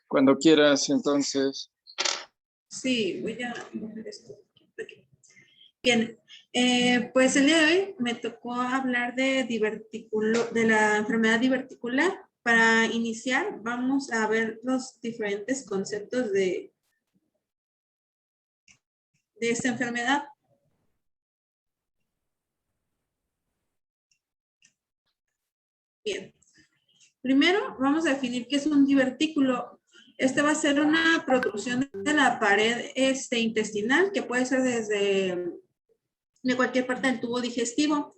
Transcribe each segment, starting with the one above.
Cuando quieras, entonces. Sí, voy a mover esto. Bien, pues el día de hoy me tocó hablar de de la enfermedad diverticular. Para iniciar, vamos a ver los diferentes conceptos de esta enfermedad. Bien, primero vamos a definir qué es un divertículo. Este va a ser una protrusión de la pared intestinal que puede ser desde de cualquier parte del tubo digestivo.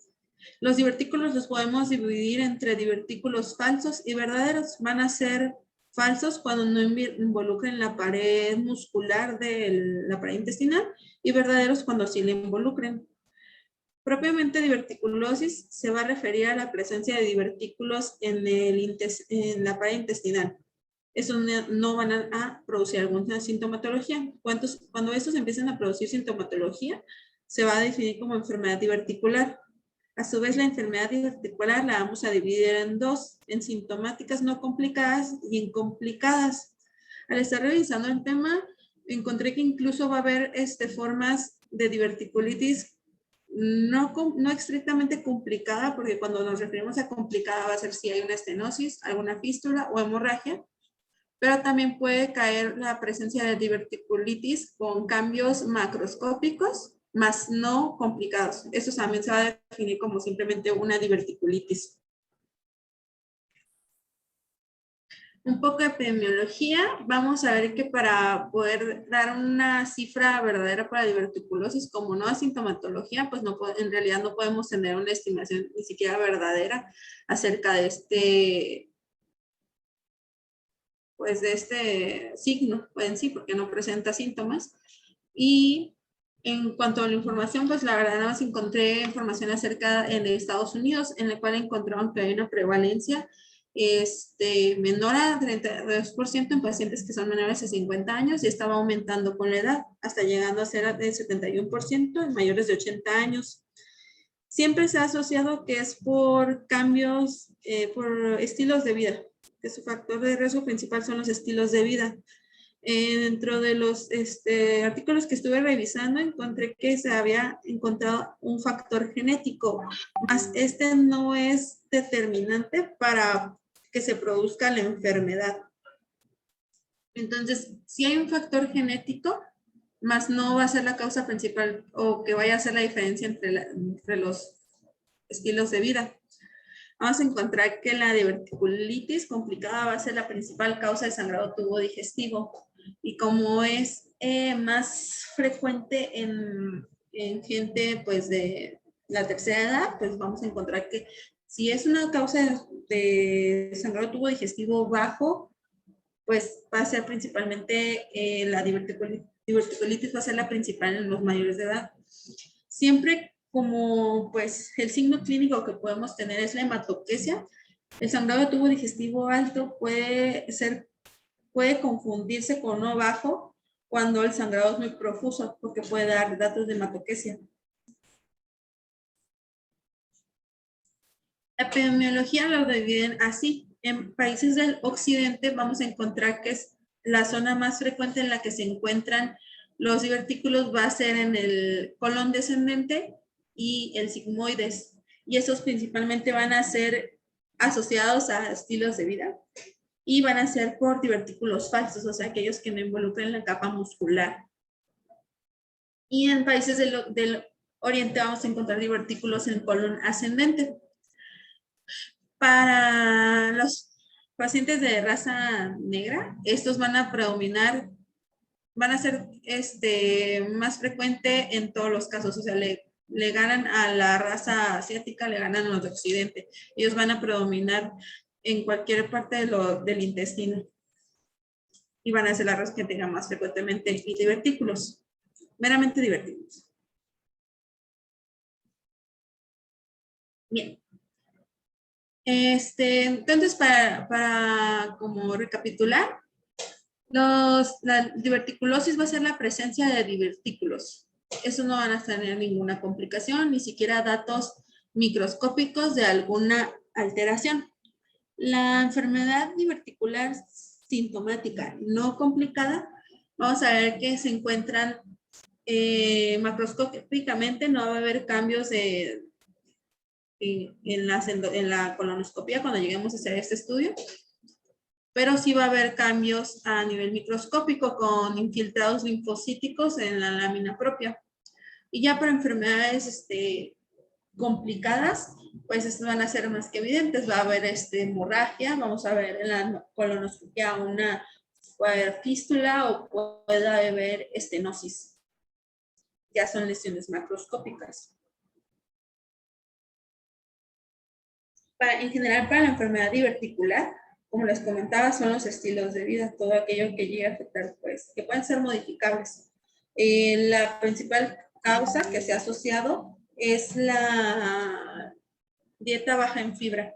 Los divertículos los podemos dividir entre divertículos falsos y verdaderos. Van a ser falsos cuando no involucren la pared muscular de la pared intestinal y verdaderos cuando sí le involucren. Propiamente diverticulosis se va a referir a la presencia de divertículos en la pared intestinal. Eso no van a producir alguna sintomatología. Cuando estos empiezan a producir sintomatología, se va a definir como enfermedad diverticular. A su vez, la enfermedad diverticular la vamos a dividir en dos, en sintomáticas no complicadas y en complicadas. Al estar revisando el tema, encontré que incluso va a haber formas de diverticulitis no estrictamente complicada, porque cuando nos referimos a complicada va a ser si hay una estenosis, alguna fístula o hemorragia, pero también puede caer la presencia de diverticulitis con cambios macroscópicos, más no complicados. Eso también se va a definir como simplemente una diverticulitis. Un poco de epidemiología, vamos a ver que para poder dar una cifra verdadera para diverticulosis, como no asintomatología, pues en realidad no podemos tener una estimación ni siquiera verdadera acerca de este signo en sí, porque no presenta síntomas. Y en cuanto a la información, pues la verdad nada más encontré información acerca en Estados Unidos, en la cual encontraron que hay una prevalencia menor a 32% en pacientes que son menores de 50 años y estaba aumentando con la edad, hasta llegando a ser de 71% en mayores de 80 años. Siempre se ha asociado que es por cambios, por estilos de vida, que su factor de riesgo principal son los estilos de vida. Dentro de los artículos que estuve revisando, encontré que se había encontrado un factor genético, más no es determinante para que se produzca la enfermedad. Entonces, si hay un factor genético, más no va a ser la causa principal o que vaya a ser la diferencia entre los estilos de vida. Vamos a encontrar que la diverticulitis complicada va a ser la principal causa de sangrado tubo digestivo. Y como es más frecuente en gente pues de la tercera edad, pues vamos a encontrar que si es una causa de sangrado tubo digestivo bajo, pues va a ser principalmente la diverticulitis va a ser la principal en los mayores de edad. Siempre como pues el signo clínico que podemos tener es la hematoquesia, el sangrado de tubo digestivo alto puede confundirse con uno bajo cuando el sangrado es muy profuso, porque puede dar datos de hematoquesia. La epidemiología lo dividen así. En países del occidente vamos a encontrar que es la zona más frecuente en la que se encuentran los divertículos va a ser en el colon descendente y el sigmoides. Y esos principalmente van a ser asociados a estilos de vida y van a ser por divertículos falsos, o sea, aquellos que no involucren la capa muscular. Y en países del oriente vamos a encontrar divertículos en colon ascendente. Para los pacientes de raza negra, estos van a predominar, van a ser más frecuente en todos los casos, o sea, le ganan a la raza asiática, le ganan a los de occidente. Ellos van a predominar en cualquier parte del intestino. Y van a ser las razas que tengan más frecuentemente divertículos, meramente divertículos. Bien. Entonces, para como recapitular, la diverticulosis va a ser la presencia de divertículos. Eso no van a tener ninguna complicación, ni siquiera datos microscópicos de alguna alteración. La enfermedad diverticular sintomática no complicada, vamos a ver que se encuentran macroscópicamente, no va a haber cambios en la colonoscopia cuando lleguemos a hacer este estudio, pero sí va a haber cambios a nivel microscópico con infiltrados linfocíticos en la lámina propia. Y ya para enfermedades complicadas, pues estas van a ser más que evidentes. Va a haber hemorragia, vamos a ver en la colonoscopia una fístula o puede haber estenosis. Ya son lesiones macroscópicas. En general, para la enfermedad diverticular, como les comentaba, son los estilos de vida, todo aquello que llegue a afectar, pues, que pueden ser modificables. La principal causa que se ha asociado es la dieta baja en fibra.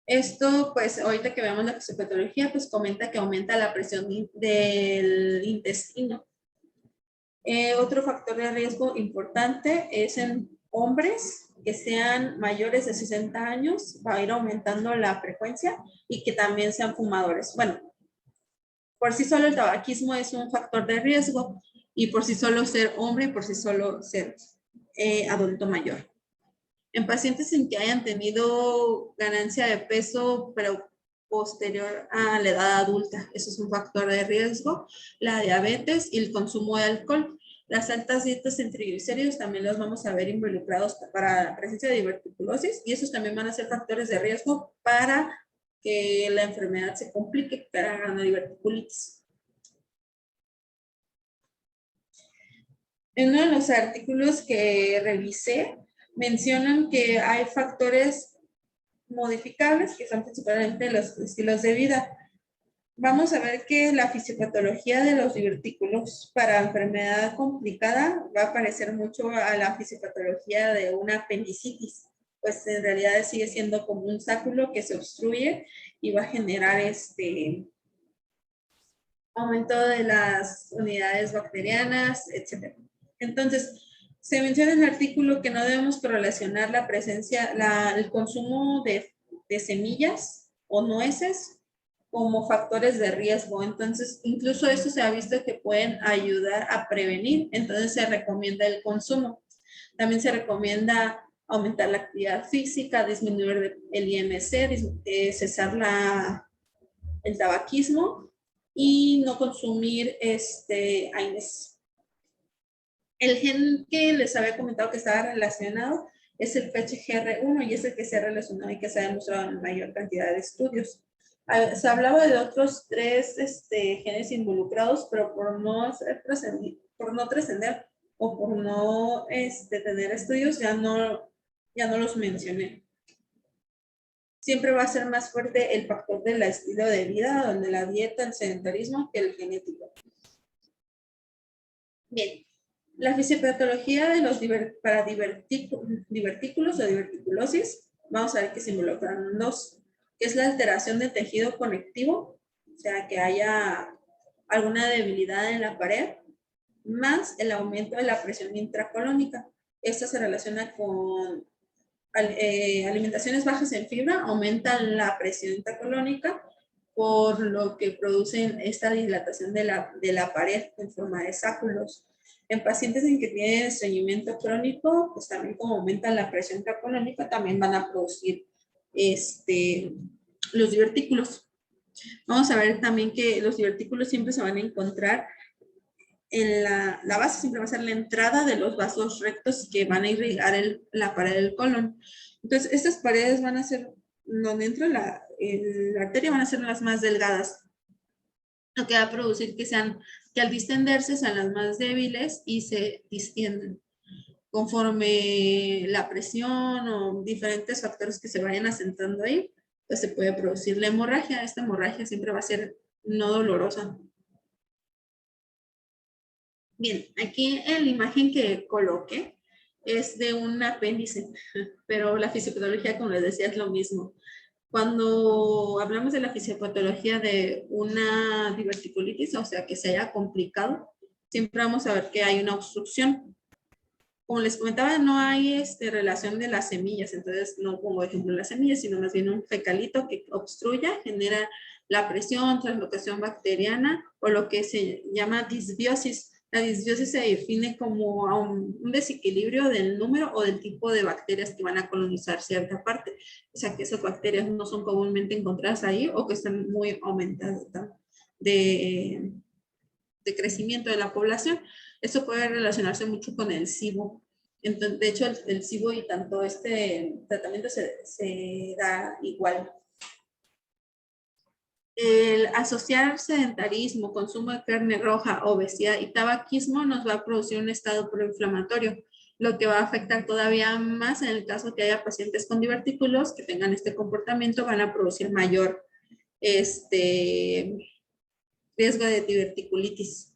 Esto, pues, ahorita que veamos la fisiopatología, pues comenta que aumenta la presión del intestino. Otro factor de riesgo importante es en hombres que sean mayores de 60 años, va a ir aumentando la frecuencia y que también sean fumadores. Bueno, por sí solo el tabaquismo es un factor de riesgo y por sí solo ser hombre y por sí solo ser adulto mayor. En pacientes en que hayan tenido ganancia de peso, pero posterior a la edad adulta, eso es un factor de riesgo, la diabetes y el consumo de alcohol. Las altas dietas en triglicéridos también los vamos a ver involucrados para la presencia de diverticulosis y esos también van a ser factores de riesgo para que la enfermedad se complique, para la diverticulitis. En uno de los artículos que revisé, mencionan que hay factores modificables que son principalmente los estilos de vida. Vamos a ver que la fisiopatología de los divertículos para enfermedad complicada va a parecer mucho a la fisiopatología de una apendicitis, pues en realidad sigue siendo como un sáculo que se obstruye y va a generar aumento de las unidades bacterianas, etc. Entonces, se menciona en el artículo que no debemos correlacionar la presencia, el consumo de semillas o nueces como factores de riesgo. Entonces, incluso eso se ha visto que pueden ayudar a prevenir. Entonces, se recomienda el consumo. También se recomienda aumentar la actividad física, disminuir el IMC, cesar el tabaquismo y no consumir AINES. El gen que les había comentado que estaba relacionado es el PHGR1 y es el que se ha relacionado y que se ha demostrado en mayor cantidad de estudios. Se hablaba de otros 3 genes involucrados, pero por no trascender o por no tener estudios, ya no los mencioné. Siempre va a ser más fuerte el factor del estilo de vida, de la dieta, el sedentarismo, que el genético. Bien, la fisiopatología de los para divertículos o diverticulosis, vamos a ver que se involucran 2, que es la alteración del tejido conectivo, o sea, que haya alguna debilidad en la pared, más el aumento de la presión intracolónica. Esta se relaciona con alimentaciones bajas en fibra, aumentan la presión intracolónica, por lo que producen esta dilatación de la pared en forma de sáculos. En pacientes en que tienen estreñimiento crónico, pues también como aumentan la presión intracolónica, también van a producir los divertículos. Vamos a ver también que los divertículos siempre se van a encontrar en la base, siempre va a ser la entrada de los vasos rectos que van a irrigar la pared del colon. Entonces, estas paredes van a ser, donde entra la arteria, van a ser las más delgadas, lo que va a producir que al distenderse sean las más débiles y se distienden. Conforme la presión o diferentes factores que se vayan asentando ahí, pues se puede producir la hemorragia. Esta hemorragia siempre va a ser no dolorosa. Bien, aquí en la imagen que coloqué es de un apéndice, pero la fisiopatología, como les decía, es lo mismo. Cuando hablamos de la fisiopatología de una diverticulitis, o sea, que se haya complicado, siempre vamos a ver que hay una obstrucción. como les comentaba, no hay relación de las semillas, entonces no pongo ejemplo las semillas, sino más bien un fecalito que obstruya, genera la presión, translocación bacteriana o lo que se llama disbiosis. La disbiosis se define como un desequilibrio del número o del tipo de bacterias que van a colonizar cierta parte. O sea, que esas bacterias no son comúnmente encontradas ahí o que están muy aumentadas de, de crecimiento de la población. Eso puede relacionarse mucho con el SIBO. Entonces, de hecho, el SIBO y tanto este tratamiento se da igual. El asociar sedentarismo, consumo de carne roja, obesidad y tabaquismo nos va a producir un estado proinflamatorio, lo que va a afectar todavía más en el caso que haya pacientes con divertículos que tengan este comportamiento, van a producir mayor riesgo de diverticulitis.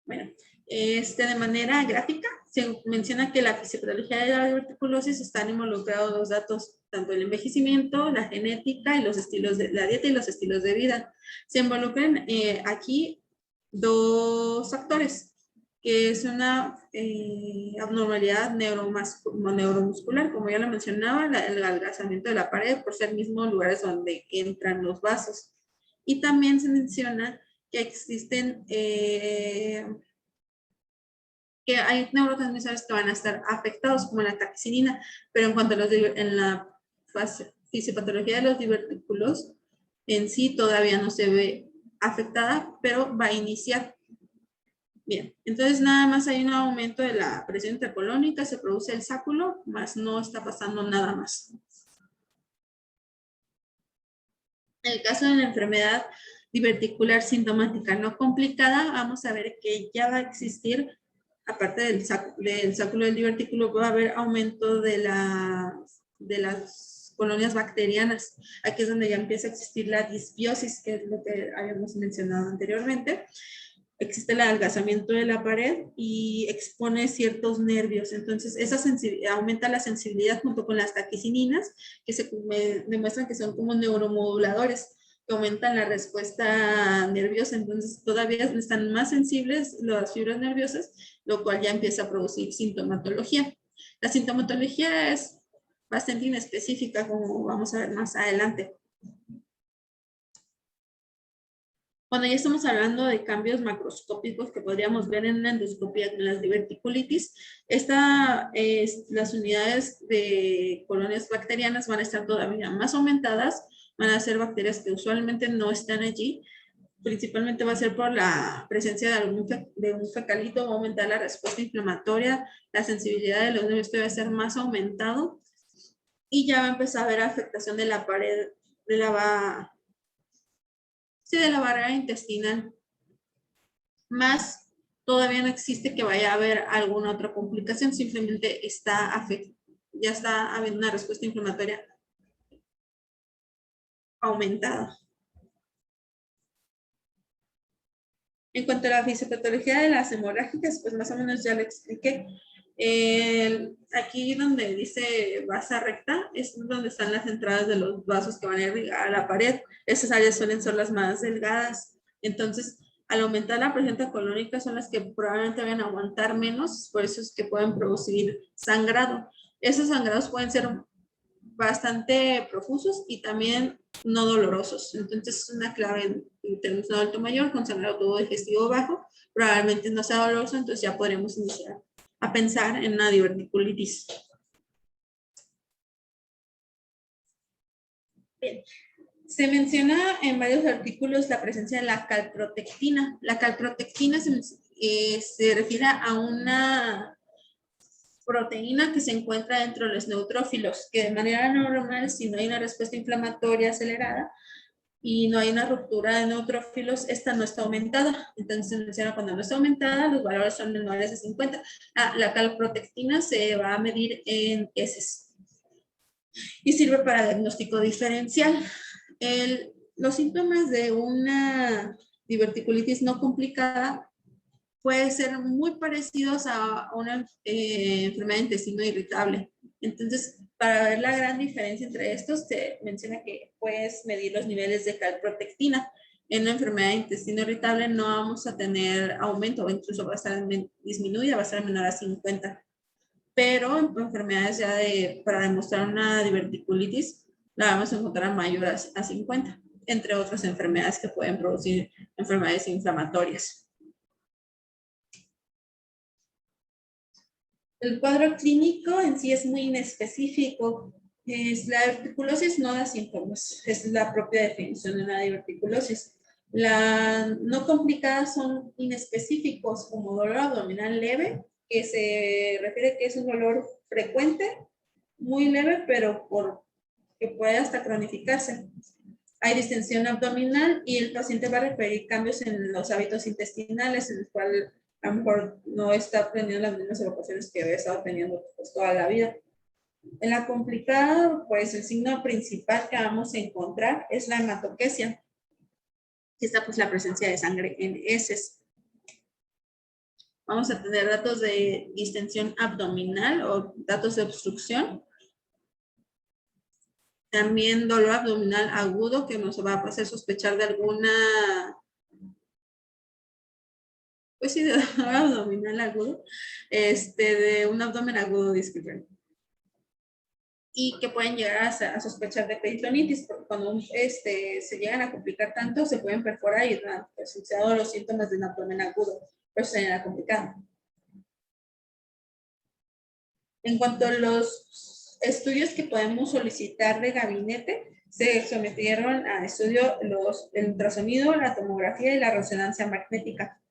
Bueno, de manera gráfica se menciona que la fisiopatología de la diverticulosis están involucrados los datos, tanto el envejecimiento, la genética y los estilos de la dieta y los estilos de vida. Se involucran aquí dos factores, que es una abnormalidad neuromuscular, como ya lo mencionaba, el adelgazamiento de la pared por ser mismos lugares donde entran los vasos. Y también se menciona que existen, que hay neurotransmisores que van a estar afectados, como la taxicidina, pero en cuanto a en la fisiopatología de los divertículos, en sí todavía no se ve afectada, pero va a iniciar. Bien, entonces nada más hay un aumento de la presión intercolónica, se produce el sáculo, más no está pasando nada más. En el caso de la enfermedad diverticular sintomática no complicada, vamos a ver que ya va a existir, aparte del sáculo del divertículo, va a haber aumento de las colonias bacterianas. Aquí es donde ya empieza a existir la disbiosis, que es lo que habíamos mencionado anteriormente. Existe el adelgazamiento de la pared y expone ciertos nervios. Entonces, aumenta la sensibilidad junto con las taquicininas, que se demuestran que son como neuromoduladores, que aumentan la respuesta nerviosa. Entonces, todavía están más sensibles las fibras nerviosas, lo cual ya empieza a producir sintomatología. La sintomatología es bastante inespecífica, como vamos a ver más adelante. Cuando ya estamos hablando de cambios macroscópicos que podríamos ver en una endoscopía con las diverticulitis, las unidades de colonias bacterianas van a estar todavía más aumentadas, van a ser bacterias que usualmente no están allí. Principalmente va a ser por la presencia de un fecalito, va a aumentar la respuesta inflamatoria, la sensibilidad de los nervios va a ser más aumentado y ya va a empezar a haber afectación de la pared de la barrera intestinal. Más todavía no existe que vaya a haber alguna otra complicación, simplemente ya está habiendo una respuesta inflamatoria aumentada. En cuanto a la fisiopatología de las hemorrágicas, pues más o menos ya lo expliqué. Aquí donde dice vasa recta es donde están las entradas de los vasos que van a irrigar a la pared. Esas áreas suelen ser las más delgadas. Entonces, al aumentar la presión colónica son las que probablemente van a aguantar menos, por eso es que pueden producir sangrado. Esos sangrados pueden ser bastante profusos y también no dolorosos. Entonces es una clave en términos de adulto mayor con sangrado tubo digestivo bajo, probablemente no sea doloroso, entonces ya podremos iniciar a pensar en una diverticulitis. Bien. Se menciona en varios artículos la presencia de la calprotectina. La calprotectina se refiere a una proteína que se encuentra dentro de los neutrófilos, que de manera normal, si no hay una respuesta inflamatoria acelerada y no hay una ruptura de neutrófilos, esta no está aumentada. Entonces se menciona cuando no está aumentada, los valores son menores de 50. La calprotectina se va a medir en heces y sirve para diagnóstico diferencial. Los síntomas de una diverticulitis no complicada puede ser muy parecidos a una enfermedad de intestino irritable. Entonces, para ver la gran diferencia entre estos, se menciona que puedes medir los niveles de calprotectina. En una enfermedad de intestino irritable no vamos a tener aumento o incluso va a estar disminuida, va a ser menor a 50. Pero en enfermedades ya para demostrar una diverticulitis, la vamos a encontrar mayor a 50, entre otras enfermedades que pueden producir enfermedades inflamatorias. El cuadro clínico en sí es muy inespecífico. La diverticulosis no da síntomas, es la propia definición de una diverticulosis. La no complicadas son inespecíficos, como dolor abdominal leve, que se refiere que es un dolor frecuente, muy leve, pero que puede hasta cronificarse. Hay distensión abdominal y el paciente va a referir cambios en los hábitos intestinales, en el cual a lo mejor no está teniendo las mismas evacuaciones que había estado teniendo pues, toda la vida. En la complicada, pues el signo principal que vamos a encontrar es la hematoquesia. Esta pues la presencia de sangre en heces. Vamos a tener datos de distensión abdominal o datos de obstrucción. También dolor abdominal agudo que nos va a hacer sospechar de alguna, pues sí, de dolor abdominal agudo, de un abdomen agudo, disculpen. Y que pueden llegar a sospechar de peritonitis, porque cuando se llegan a complicar tanto, se pueden perforar y asociados los síntomas de un abdomen agudo, pero se llegan a complicar. En cuanto a los estudios que podemos solicitar de gabinete, se sometieron a estudio el ultrasonido, la tomografía y la resonancia magnética.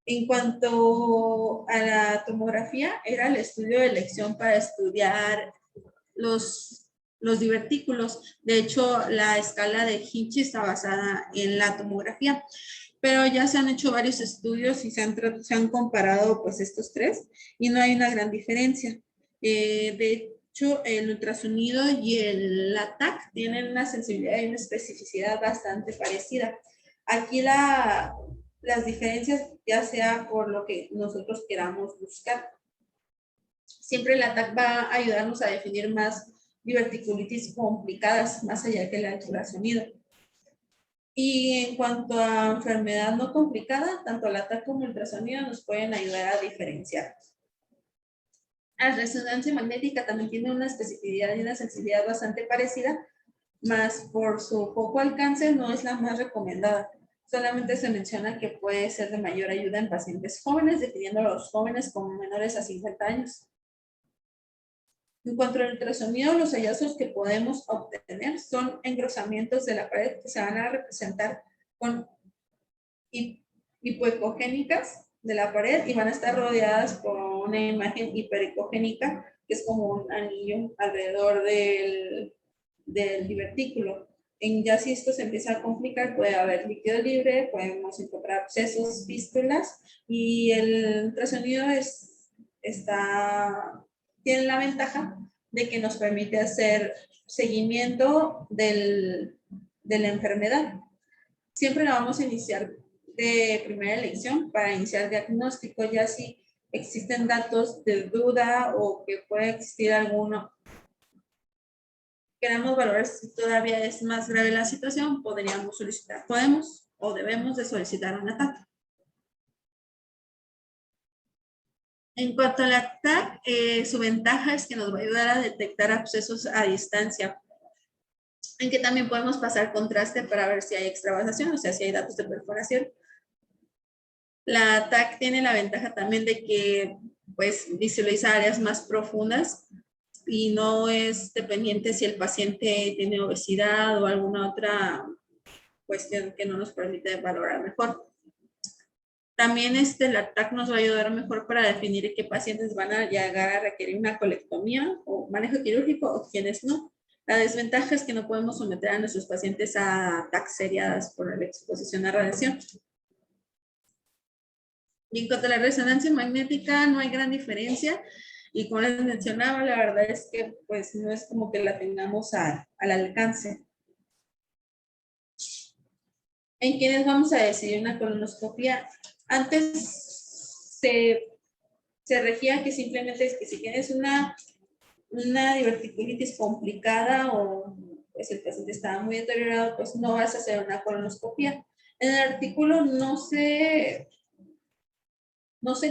En cuanto a la tomografía, era el estudio de elección para estudiar los divertículos. De hecho, la escala de Hinch está basada en la tomografía, pero ya se han hecho varios estudios y se han comparado pues estos tres y no hay una gran diferencia. De hecho, el ultrasonido y el ATAC tienen una sensibilidad y una especificidad bastante parecida. Aquí las diferencias ya sea por lo que nosotros queramos buscar. Siempre el ATAC va a ayudarnos a definir más diverticulitis complicadas, más allá que el ultrasonido. Y en cuanto a enfermedad no complicada, tanto el ATAC como el ultrasonido nos pueden ayudar a diferenciar. La resonancia magnética también tiene una especificidad y una sensibilidad bastante parecida, más por su poco alcance no es la más recomendada. Solamente se menciona que puede ser de mayor ayuda en pacientes jóvenes, definiendo a los jóvenes como menores a 50 años. En cuanto al ultrasonido, los hallazgos que podemos obtener son engrosamientos de la pared que se van a representar con hipoecogénicas de la pared y van a estar rodeadas por una imagen hiperecogénica que es como un anillo alrededor del divertículo. Ya si esto se empieza a complicar, puede haber líquido libre, podemos encontrar abscesos, fístulas y el ultrasonido tiene la ventaja de que nos permite hacer seguimiento de la enfermedad. Siempre la vamos a iniciar de primera elección para iniciar diagnóstico, ya si existen datos de duda o que puede existir alguno. Queremos valorar si todavía es más grave la situación, podemos o debemos de solicitar un ataque. En cuanto al ATAC, su ventaja es que nos va a ayudar a detectar abscesos a distancia, en que también podemos pasar contraste para ver si hay extravasación, o sea, si hay datos de perforación. La ATAC tiene la ventaja también de que pues visualiza áreas más profundas y no es dependiente si el paciente tiene obesidad o alguna otra cuestión que no nos permite valorar mejor. También el ATAC nos va a ayudar mejor para definir qué pacientes van a llegar a requerir una colectomía o manejo quirúrgico o quienes no. La desventaja es que no podemos someter a nuestros pacientes a ATAC seriadas por la exposición a radiación. Y en cuanto a la resonancia magnética, no hay gran diferencia. Y como les mencionaba, la verdad es que pues no es como que la tengamos al alcance. ¿En quiénes vamos a decidir una colonoscopia? Antes se regía que simplemente es que si tienes una diverticulitis complicada o pues el paciente estaba muy deteriorado, pues no vas a hacer una colonoscopia. En el artículo no se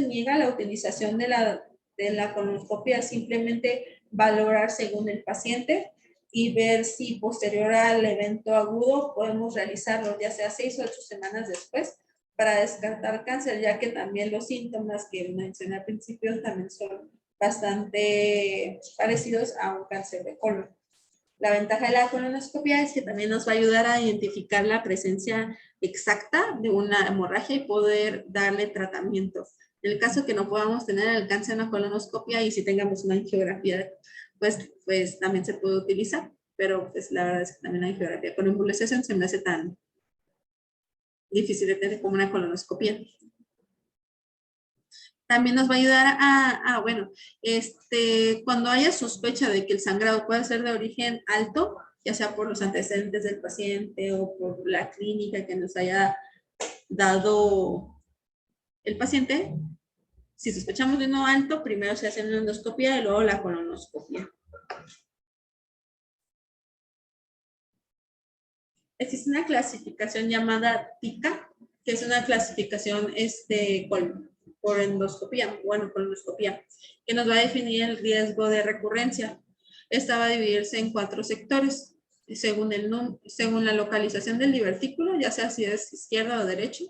niega la utilización de la colonoscopia, simplemente valorar según el paciente y ver si posterior al evento agudo podemos realizarlo, ya sea 6 o 8 semanas después, para descartar cáncer, ya que también los síntomas que mencioné al principio también son bastante parecidos a un cáncer de colon. La ventaja de la colonoscopia es que también nos va a ayudar a identificar la presencia exacta de una hemorragia y poder darle tratamiento. En el caso que no podamos tener el alcance de una colonoscopia y si tengamos una angiografía, pues también se puede utilizar, pero pues la verdad es que también la angiografía con embolización se me hace tan difícil de tener como una colonoscopia. También nos va a ayudar bueno, cuando haya sospecha de que el sangrado puede ser de origen alto, ya sea por los antecedentes del paciente o por la clínica que nos haya dado el paciente, si sospechamos de uno alto, primero se hace una endoscopia y luego la colonoscopia. Existe una clasificación llamada TICA, que es una clasificación por endoscopía, colonoscopia, que nos va a definir el riesgo de recurrencia. Esta va a dividirse en 4 sectores, según la localización del divertículo, ya sea si es izquierdo o derecho.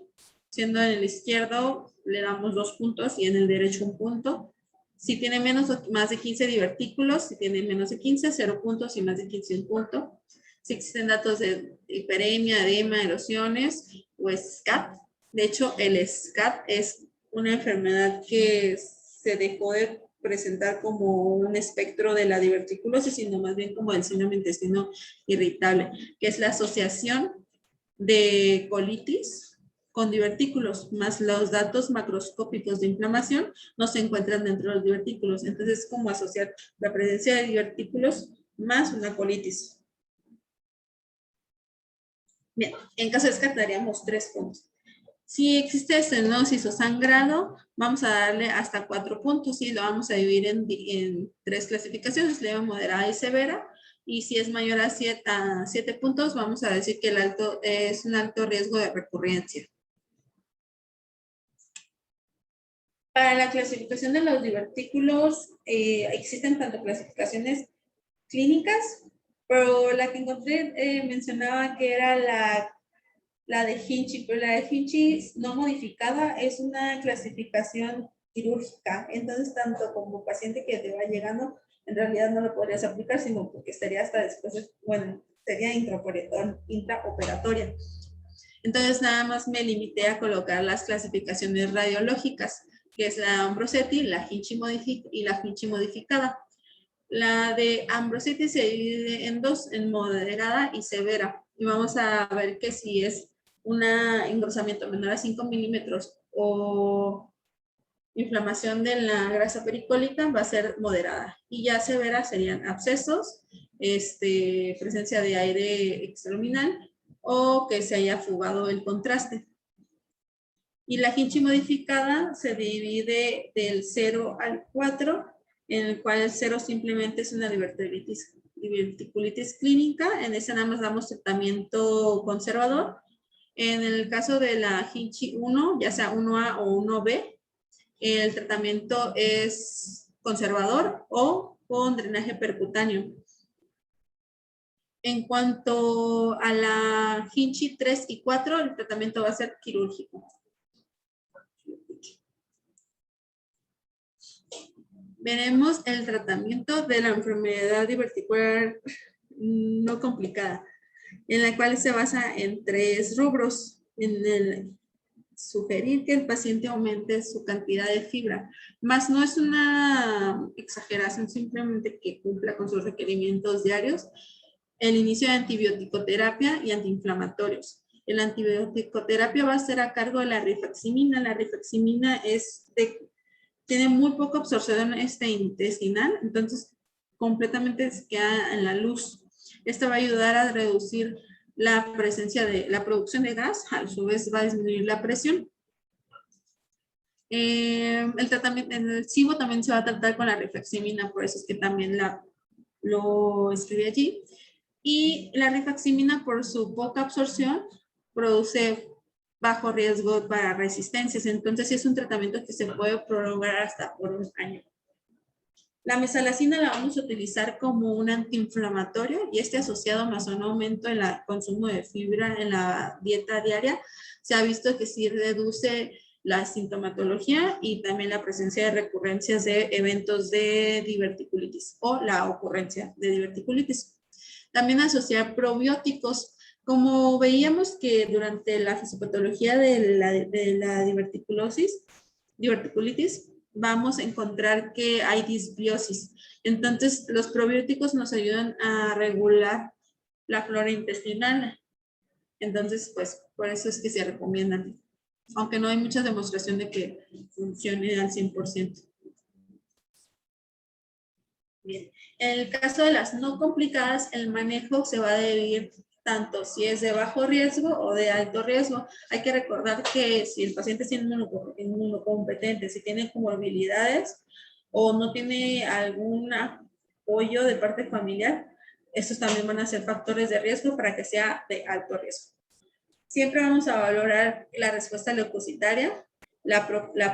Siendo en el izquierdo le damos 2 puntos y en el derecho 1 punto. Si tiene menos o más de 15 divertículos, si tiene menos de 15, 0 puntos y más de 15, 1 punto. Si existen datos de hiperemia, edema, erosiones o SCAT. De hecho, el SCAT es una enfermedad que se dejó de presentar como un espectro de la diverticulosis, sino más bien como el síndrome intestino irritable, que es la asociación de colitis con divertículos, más los datos macroscópicos de inflamación no se encuentran dentro de los divertículos. Entonces, es como asociar la presencia de divertículos más una colitis. Bien, en caso de SCAT daríamos 3 puntos. Si existe estenosis o sangrado, vamos a darle hasta 4 puntos y lo vamos a dividir en 3 clasificaciones, leve, moderada y severa. Y si es mayor a 7 puntos, vamos a decir que es un alto riesgo de recurrencia. Para la clasificación de los divertículos, existen tanto clasificaciones clínicas, pero la que encontré mencionaba que era la de Hinchey, pero la de Hinchey no modificada es una clasificación quirúrgica. Entonces, tanto como paciente que te va llegando, en realidad no lo podrías aplicar, sino porque estaría hasta después, sería intraoperatoria. Entonces, nada más me limité a colocar las clasificaciones radiológicas, que es la Ambrosetti, la Hinchey y la Hinchey modificada. La de Ambrosetti se divide en 2, en moderada y severa. Y vamos a ver que si es un engrosamiento menor a 5 milímetros o inflamación de la grasa pericólica, va a ser moderada. Y ya severa serían abscesos, presencia de aire extraluminal o que se haya fugado el contraste. Y la Hinchey modificada se divide del 0 al 4, en el cual el 0 simplemente es una diverticulitis clínica. En ese nada más damos tratamiento conservador. En el caso de la Hinchey 1, ya sea 1A o 1B, el tratamiento es conservador o con drenaje percutáneo. En cuanto a la Hinchey 3 y 4, el tratamiento va a ser quirúrgico. Veremos el tratamiento de la enfermedad diverticular no complicada, en la cual se basa en 3 rubros. En el sugerir que el paciente aumente su cantidad de fibra, más no es una exageración, simplemente que cumpla con sus requerimientos diarios. El inicio de antibioticoterapia y antiinflamatorios. La antibioticoterapia va a ser a cargo de la rifaximina. La rifaximina tiene muy poca absorción intestinal, entonces completamente se queda en la luz. Esto va a ayudar a reducir la presencia de la producción de gas, a su vez va a disminuir la presión. El tratamiento en el SIBO también se va a tratar con la rifaximina, por eso es que también lo escribí allí. Y la rifaximina, por su poca absorción, produce bajo riesgo para resistencias. Entonces, sí es un tratamiento que se puede prolongar hasta por 1 año. La mesalazina la vamos a utilizar como un antiinflamatorio y este asociado más a un aumento en el consumo de fibra en la dieta diaria, se ha visto que sí reduce la sintomatología y también la presencia de recurrencias de eventos de diverticulitis o la ocurrencia de diverticulitis. También asociar probióticos. Como veíamos que durante la fisiopatología de la diverticulitis, vamos a encontrar que hay disbiosis. Entonces, los probióticos nos ayudan a regular la flora intestinal. Entonces, pues, por eso es que se recomiendan, aunque no hay mucha demostración de que funcione al 100%. Bien, en el caso de las no complicadas, el manejo se va a dividir tanto si es de bajo riesgo o de alto riesgo. Hay que recordar que si el paciente es inmunocompetente, si tiene comorbilidades o no tiene algún apoyo de parte familiar, estos también van a ser factores de riesgo para que sea de alto riesgo. Siempre vamos a valorar la respuesta leucocitaria, la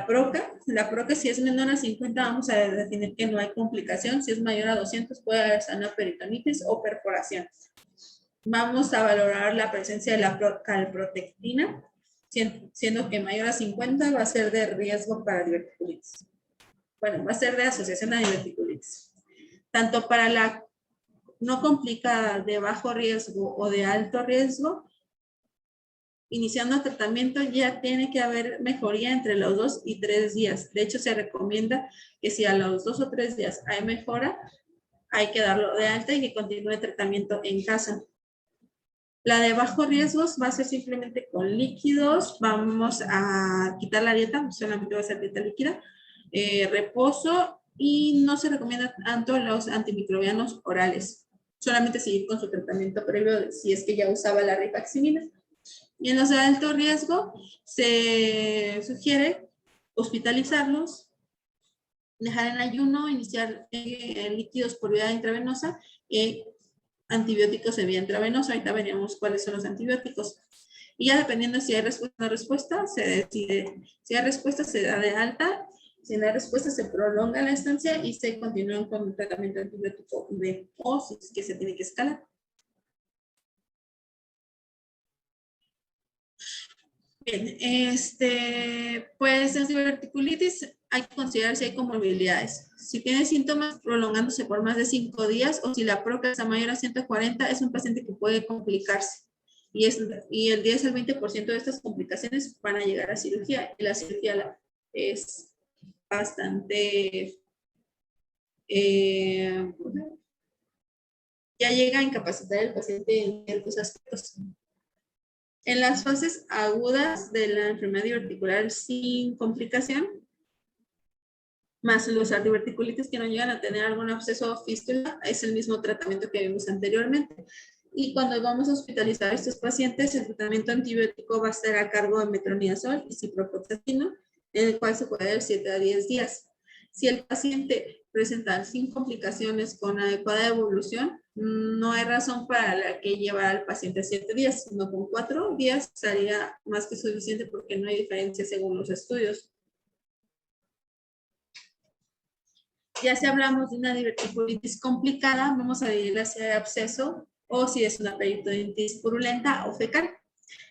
PROCA, si es menor a 50 vamos a definir que no hay complicación, si es mayor a 200 puede haber sana peritonitis o perforación. Vamos a valorar la presencia de la calprotectina, siendo que mayor a 50 va a ser de riesgo para diverticulitis. Bueno, va a ser de asociación a diverticulitis. Tanto para la no complicada de bajo riesgo o de alto riesgo, iniciando el tratamiento ya tiene que haber mejoría entre los 2 y 3 días. De hecho, se recomienda que si a los 2 o 3 días hay mejora, hay que darlo de alta y que continúe el tratamiento en casa. La de bajo riesgos va a ser simplemente con líquidos. Vamos a quitar la dieta, solamente va a ser dieta líquida, reposo y no se recomienda tanto los antimicrobianos orales. Solamente seguir con su tratamiento previo si es que ya usaba la rifaximina. Y en los de alto riesgo se sugiere hospitalizarlos, dejar en ayuno, iniciar líquidos por vía intravenosa y antibióticos en vía intravenosa. Ahorita veremos cuáles son los antibióticos. Y ya dependiendo si hay respuesta o no respuesta, se decide. Si hay respuesta, se da de alta. Si no hay respuesta, se prolonga la estancia y se continúa con un tratamiento antibiótico B o si es que se tiene que escalar. Bien, pues en diverticulitis hay que considerar si hay comorbilidades. Si tiene síntomas prolongándose por más de 5 días o si la PROCA es mayor a 140, es un paciente que puede complicarse. Y el 10 al 20% de estas complicaciones van a llegar a cirugía. Y la cirugía es bastante... ya llega a incapacitar al paciente en ciertos aspectos. En las fases agudas de la enfermedad diverticular sin complicación, más los diverticulitis que no llegan a tener algún absceso o fístula, es el mismo tratamiento que vimos anteriormente. Y cuando vamos a hospitalizar a estos pacientes, el tratamiento antibiótico va a estar a cargo de metronidazol y ciprofloxacino, en el cual se puede dar 7 a 10 días. Si el paciente presenta sin complicaciones con adecuada evolución, no hay razón para la que llevar al paciente 7 días, sino con 4 días estaría más que suficiente porque no hay diferencia según los estudios. Ya si hablamos de una diverticulitis complicada, vamos a dividirla si hay absceso o si es una peritonitis purulenta o fecal.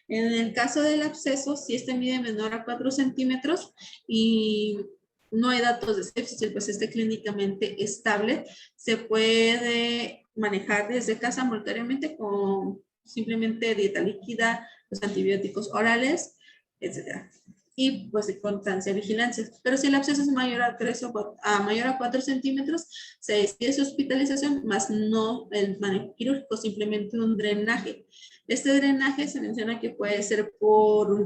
En el caso del absceso, si este mide menor a 4 centímetros y no hay datos de sepsis, el paciente esté clínicamente estable, se puede manejar desde casa voluntariamente con simplemente dieta líquida, los antibióticos orales, etc. Y pues de constancia de vigilancia. Pero si el absceso es mayor a 4 centímetros, se decide su hospitalización, más no el manejo quirúrgico, simplemente un drenaje. Este drenaje se menciona que puede ser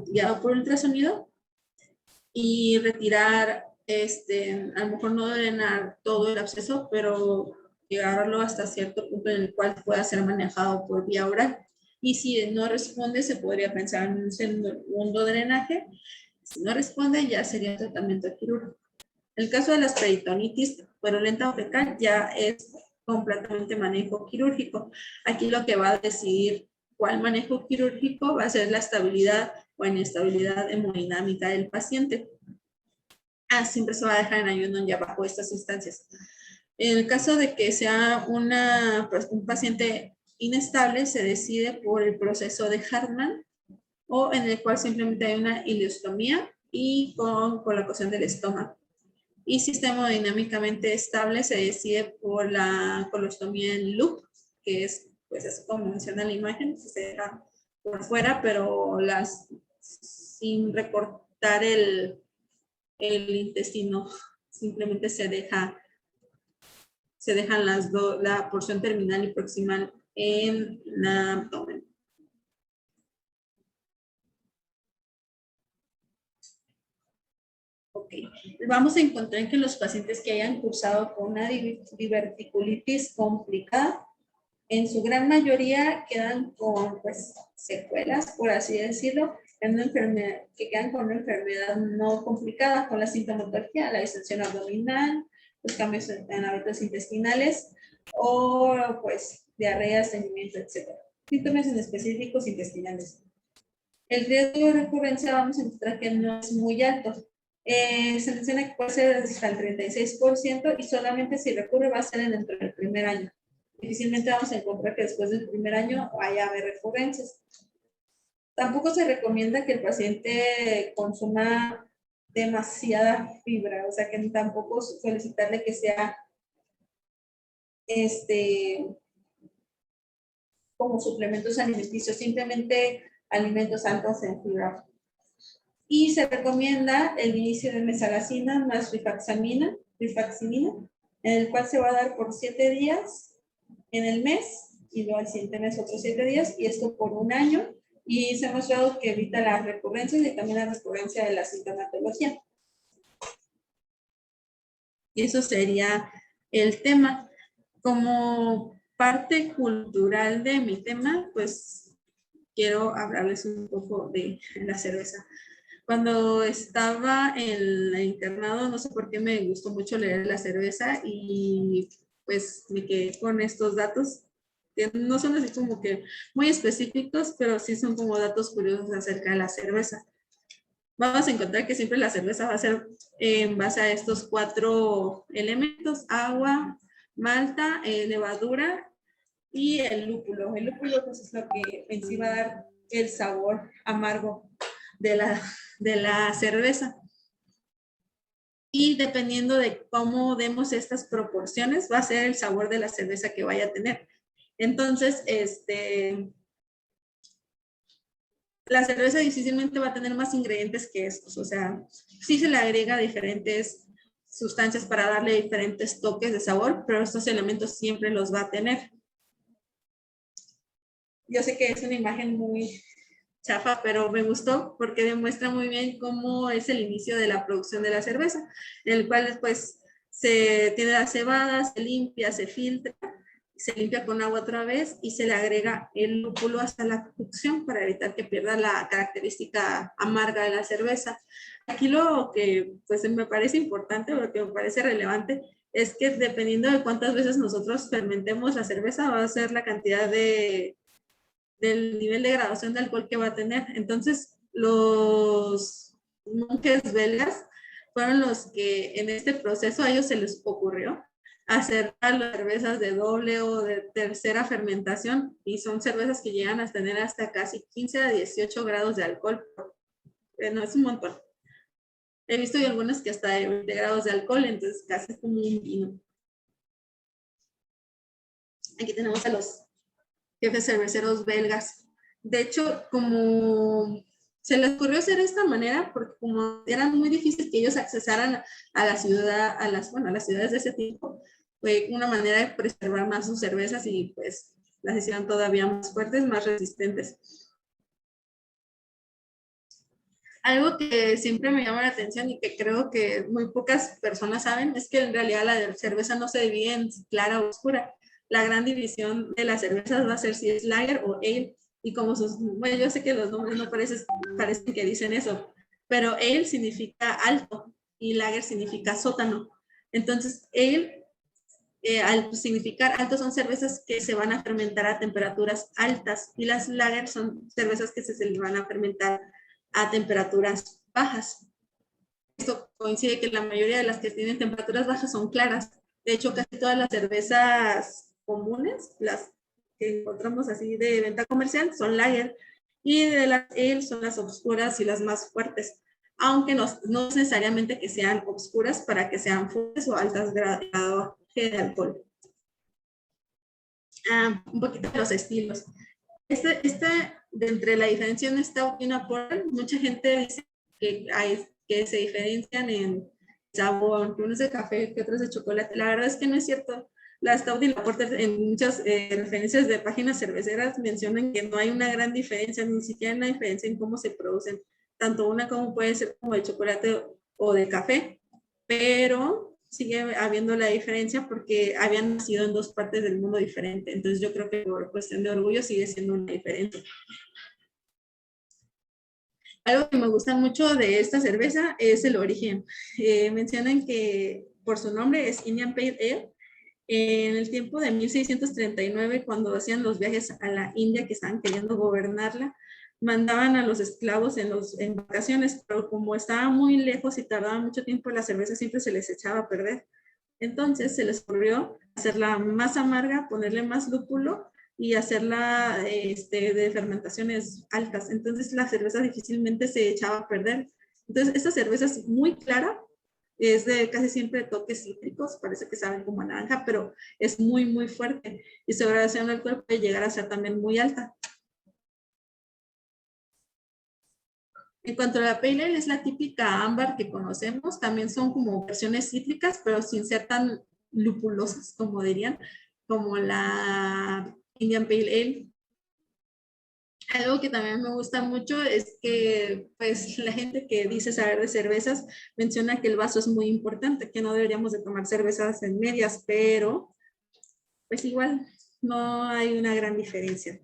guiado por ultrasonido y retirar, a lo mejor no drenar todo el absceso, pero llevarlo hasta cierto punto en el cual pueda ser manejado por vía oral. Y si no responde, se podría pensar en un segundo drenaje. Si no responde, ya sería tratamiento quirúrgico. El caso de las peritonitis purulenta o fecal ya es completamente manejo quirúrgico. Aquí lo que va a decidir cuál manejo quirúrgico va a ser la estabilidad o inestabilidad hemodinámica del paciente. Siempre se va a dejar en ayuno ya bajo estas instancias. En el caso de que sea un paciente inestable, se decide por el proceso de Hartmann, o en el cual simplemente hay una ileostomía y con colocación del estómago. Y si está hemodinámicamente estable, se decide por la colostomía en loop, que es, pues, así como menciona la imagen, se deja por fuera, pero sin recortar el intestino, simplemente se dejan la porción terminal y proximal en el abdomen. Ok, vamos a encontrar que los pacientes que hayan cursado con una diverticulitis complicada, en su gran mayoría quedan con, pues, secuelas, por así decirlo, en una enfermedad, que quedan con una enfermedad no complicada, con la sintomatología, la distensión abdominal, los cambios en hábitos intestinales, o pues diarrea, estreñimiento, etc. Síntomas en específicos intestinales. El riesgo de recurrencia vamos a encontrar que no es muy alto. Se menciona que puede ser hasta el 36% y solamente si recurre va a ser dentro del primer año. Difícilmente vamos a encontrar que después del primer año vaya a haber recurrencias. Tampoco se recomienda que el paciente consuma demasiada fibra, o sea que tampoco solicitarle que sea como suplementos alimenticios, simplemente alimentos altos en fibra. Y se recomienda el inicio de mesalazina más rifaximina, en el cual se va a dar por 7 días en el mes y luego al siguiente mes otros 7 días, y esto por un año, y se ha mostrado que evita las recurrencias y también la recurrencia de la sintomatología. Y eso sería el tema. Como parte cultural de mi tema, pues quiero hablarles un poco de la cerveza. Cuando estaba en el internado, no sé por qué me gustó mucho leer la cerveza y pues me quedé con estos datos, que no son así como que muy específicos, pero sí son como datos curiosos acerca de la cerveza. Vamos a encontrar que siempre la cerveza va a ser en base a estos 4 elementos: agua, malta, levadura y el lúpulo. El lúpulo, pues, es lo que en sí va a dar el sabor amargo de la cerveza. Y dependiendo de cómo demos estas proporciones, va a ser el sabor de la cerveza que vaya a tener. Entonces, la cerveza difícilmente va a tener más ingredientes que estos. O sea, sí se le agrega diferentes sustancias para darle diferentes toques de sabor, pero estos elementos siempre los va a tener. Yo sé que es una imagen muy chafa, pero me gustó porque demuestra muy bien cómo es el inicio de la producción de la cerveza, en el cual después se tiene la cebada, se limpia, se filtra, se limpia con agua otra vez y se le agrega el lúpulo hasta la cocción para evitar que pierda la característica amarga de la cerveza. Aquí lo que pues me parece importante, o lo que me parece relevante, es que dependiendo de cuántas veces nosotros fermentemos la cerveza, va a ser la cantidad del nivel de graduación de alcohol que va a tener. Entonces, los monjes belgas fueron los que en este proceso a ellos se les ocurrió hacer las cervezas de doble o de tercera fermentación, y son cervezas que llegan a tener hasta casi 15 a 18 grados de alcohol. No, es un montón. He visto algunas que hasta de 20 grados de alcohol, entonces casi es como un vino. Aquí tenemos a los jefes cerveceros belgas. De hecho, como se les ocurrió hacer de esta manera, porque como era muy difícil que ellos accesaran a la ciudad, a las ciudades de ese tiempo, fue una manera de preservar más sus cervezas y pues las hicieron todavía más fuertes, más resistentes. Algo que siempre me llama la atención y que creo que muy pocas personas saben es que en realidad la cerveza no se divide en clara o oscura. La gran división de las cervezas va a ser si es lager o ale. Y como bueno, yo sé que los nombres no parecen que dicen eso, pero ale significa alto y lager significa sótano. Entonces, ale Al significar altos son cervezas que se van a fermentar a temperaturas altas y las lager son cervezas que se van a fermentar a temperaturas bajas. Esto coincide que la mayoría de las que tienen temperaturas bajas son claras. De hecho, casi todas las cervezas comunes, las que encontramos así de venta comercial, son lager. Y de las ale son las oscuras y las más fuertes. Aunque no necesariamente que sean oscuras para que sean fuertes o altas grado de alcohol. Un poquito de los estilos. De entre la diferencia en stout y una porter, mucha gente dice que se diferencian en sabor, que uno es de café, que otro es de chocolate. La verdad es que no es cierto. La stout y la porter en muchas referencias de páginas cerveceras mencionan que no hay una gran diferencia, ni siquiera una diferencia en cómo se producen. Tanto una como puede ser como de chocolate o de café, pero sigue habiendo la diferencia porque habían nacido en dos partes del mundo diferentes. Entonces yo creo que por cuestión de orgullo sigue siendo una diferencia. Algo que me gusta mucho de esta cerveza es el origen. Mencionan que por su nombre es Indian Pale Ale. En el tiempo de 1639, cuando hacían los viajes a la India que estaban queriendo gobernarla, mandaban a los esclavos en vacaciones, pero como estaba muy lejos y tardaba mucho tiempo, la cerveza siempre se les echaba a perder. Entonces se les ocurrió hacerla más amarga, ponerle más lúpulo y hacerla de fermentaciones altas. Entonces la cerveza difícilmente se echaba a perder. Entonces esta cerveza es muy clara, es de casi siempre toques cítricos, parece que saben como a naranja, pero es muy, muy fuerte. Y su graduación del alcohol puede llegar a ser también muy alta. En cuanto a la Pale Ale, es la típica ámbar que conocemos. También son como versiones cítricas, pero sin ser tan lupulosas, como dirían, como la Indian Pale Ale. Algo que también me gusta mucho es que pues la gente que dice saber de cervezas menciona que el vaso es muy importante, que no deberíamos de tomar cervezas en medias, pero pues igual no hay una gran diferencia.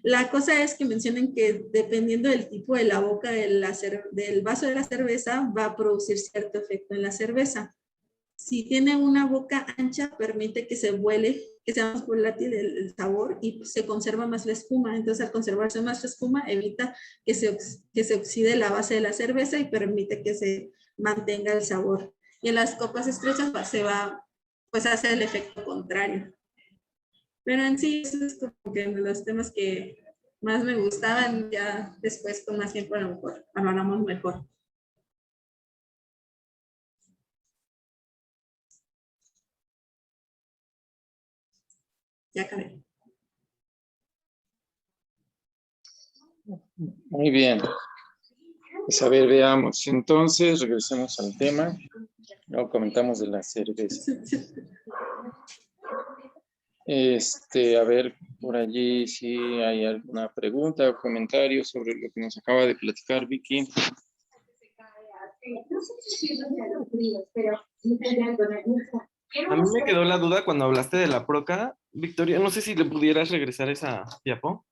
La cosa es que mencionen que dependiendo del tipo de la boca del vaso de la cerveza va a producir cierto efecto en la cerveza. Si tiene una boca ancha, permite que se vuele, que sea más volátil el sabor y se conserva más la espuma. Entonces, al conservarse más la espuma, evita que se oxide la base de la cerveza y permite que se mantenga el sabor. Y en las copas estrechas pues hace el efecto contrario. Pero en sí, eso es como que los temas que más me gustaban. Ya después, con más tiempo, a lo mejor hablamos mejor. Ya acabé. Muy bien. Pues a ver, veamos. Entonces, regresemos al tema. Luego comentamos de la cerveza. A ver, por allí si hay alguna pregunta o comentario sobre lo que nos acaba de platicar Vicky. A mí me quedó la duda cuando hablaste de la Proca. Victoria, no sé si le pudieras regresar esa diapo.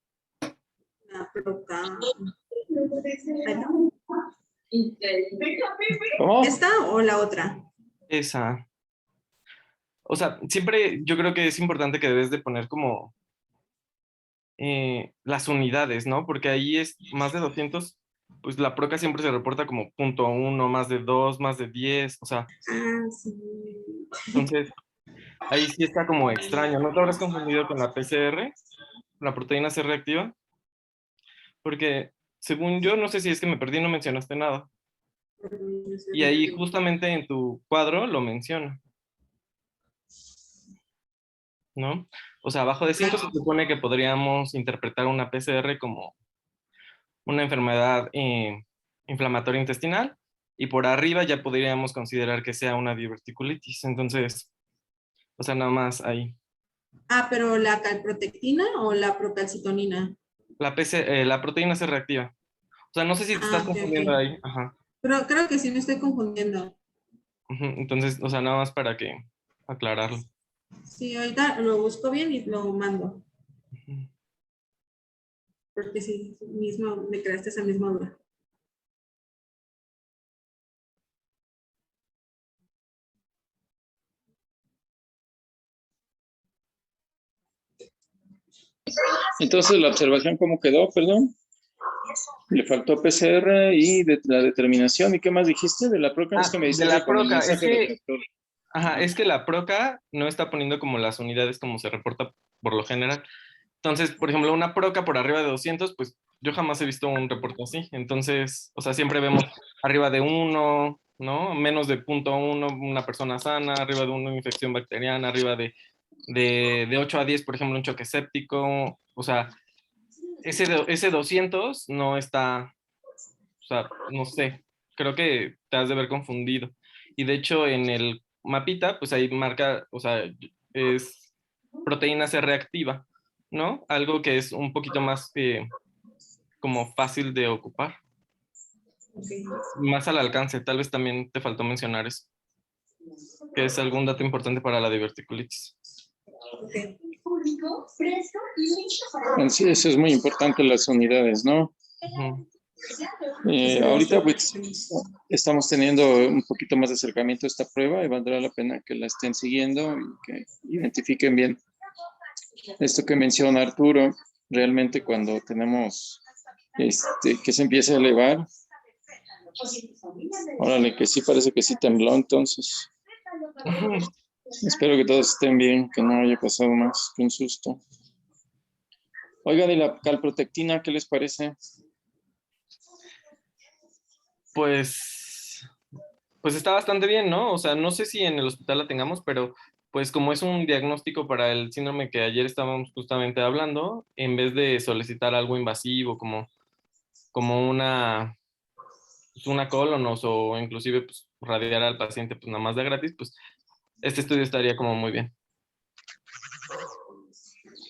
La Proca. ¿Cómo? ¿Esta o la otra? Esa. O sea, siempre yo creo que es importante que debes de poner como las unidades, ¿no? Porque ahí es más de 200, pues la Proca siempre se reporta como .1, más de 2, más de 10, o sea, Sí. entonces ahí sí está como extraño. ¿No te habrás confundido con la PCR, la proteína C reactiva? Porque según yo, no sé si es que me perdí, no mencionaste nada. Y ahí justamente en tu cuadro lo menciona, ¿no? O sea, abajo de 5 se supone que podríamos interpretar una PCR como una enfermedad inflamatoria intestinal y por arriba ya podríamos considerar que sea una diverticulitis. Entonces, o sea, nada más ahí. Pero la calprotectina o la procalcitonina. La proteína C reactiva. O sea, no sé si te estás Ok, confundiendo ok. ahí. Ajá. Pero creo que sí me estoy confundiendo. Ujú. Entonces, o sea, nada más para que aclararlo. Sí, ahorita lo busco bien y lo mando. Ujú. Porque sí, mismo me creaste esa misma duda. Entonces, la observación, ¿cómo quedó? Perdón. Le faltó PCR y de la determinación. ¿Y qué más dijiste de la PROCA? Es que me De distraje la con el PROCA, es mensaje del que, doctor. ajá, es que la PROCA no está poniendo como las unidades como se reporta por lo general. Entonces, por ejemplo, una PROCA por arriba de 200, pues yo jamás he visto un reporte así. Entonces, o sea, siempre vemos arriba de 1, ¿no? Menos de 0.1, una persona sana, arriba de 1, infección bacteriana, arriba de 8 a 10, por ejemplo, un choque séptico. O sea, ese 200 no está, o sea, no sé, creo que te has de ver confundido. Y de hecho, en el mapita, pues ahí marca, o sea, es proteína C reactiva, ¿no? Algo que es un poquito más como fácil de ocupar, más al alcance. Tal vez también te faltó mencionar eso, que es algún dato importante para la diverticulitis. Sí, eso es muy importante, las unidades, ¿no? Ujú. Ahorita pues estamos teniendo un poquito más de acercamiento a esta prueba y valdrá la pena que la estén siguiendo y que identifiquen bien esto que menciona Arturo. Realmente cuando tenemos que se empiece a elevar, órale, que sí parece que sí tembló, entonces Ujú. espero que todos estén bien, que no haya pasado más que un susto. Oigan, ¿y la calprotectina qué les parece? Pues, pues está bastante bien, ¿no? O sea, no sé si en el hospital la tengamos, pero pues como es un diagnóstico para el síndrome que ayer estábamos justamente hablando, en vez de solicitar algo invasivo como una colonos o inclusive pues, radiar al paciente pues nada más de gratis, pues este estudio estaría como muy bien.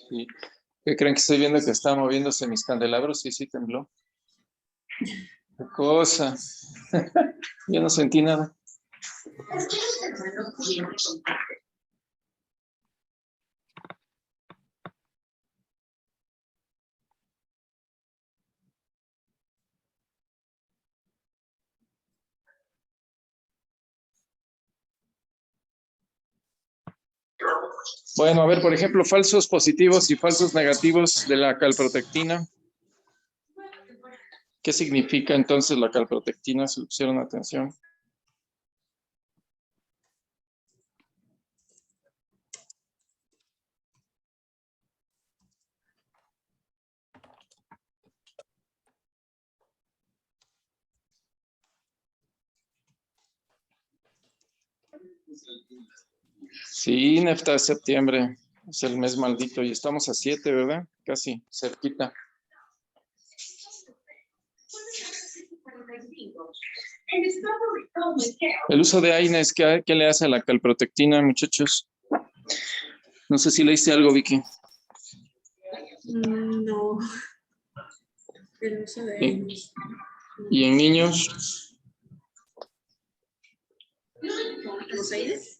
Sí. ¿Qué creen que estoy viendo que está moviéndose mis candelabros? Sí, sí, tembló. Qué cosa. Yo no sentí nada. Bueno, a ver, por ejemplo, falsos positivos y falsos negativos de la calprotectina. ¿Qué significa entonces la calprotectina? Si le pusieron atención. Sí, Nefta, es septiembre. Es el mes maldito y estamos a 7, ¿verdad? Casi, cerquita. El uso de AINES, ¿qué le hace a la calprotectina, muchachos? No sé si leíste algo, Vicky. No. El uso de... ¿Y en niños? ¿Los aires?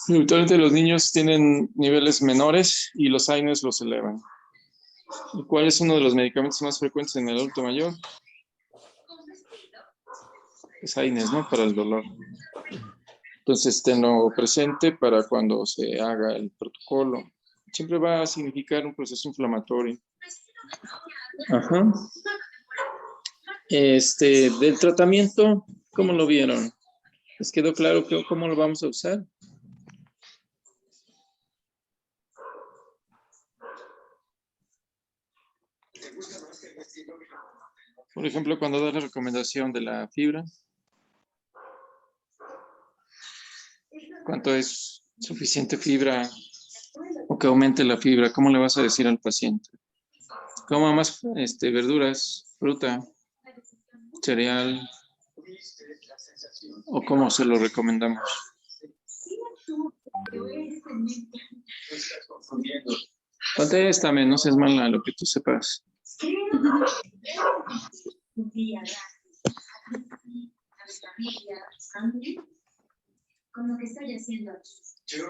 Habitualmente los niños tienen niveles menores y los AINES los elevan. ¿Y cuál es uno de los medicamentos más frecuentes en el adulto mayor? Es AINES, ¿no? Para el dolor. Entonces, tenlo presente para cuando se haga el protocolo. Siempre va a significar un proceso inflamatorio. Ajá. Del tratamiento, ¿cómo lo vieron? ¿Les quedó claro cómo lo vamos a usar? Por ejemplo, cuando da la recomendación de la fibra, ¿cuánto es suficiente fibra o que aumente la fibra? ¿Cómo le vas a decir al paciente? Coma más verduras, fruta, cereal, o cómo se lo recomendamos. Contéstame, no seas mala, lo que tú sepas. Con lo que estoy haciendo aquí. Yo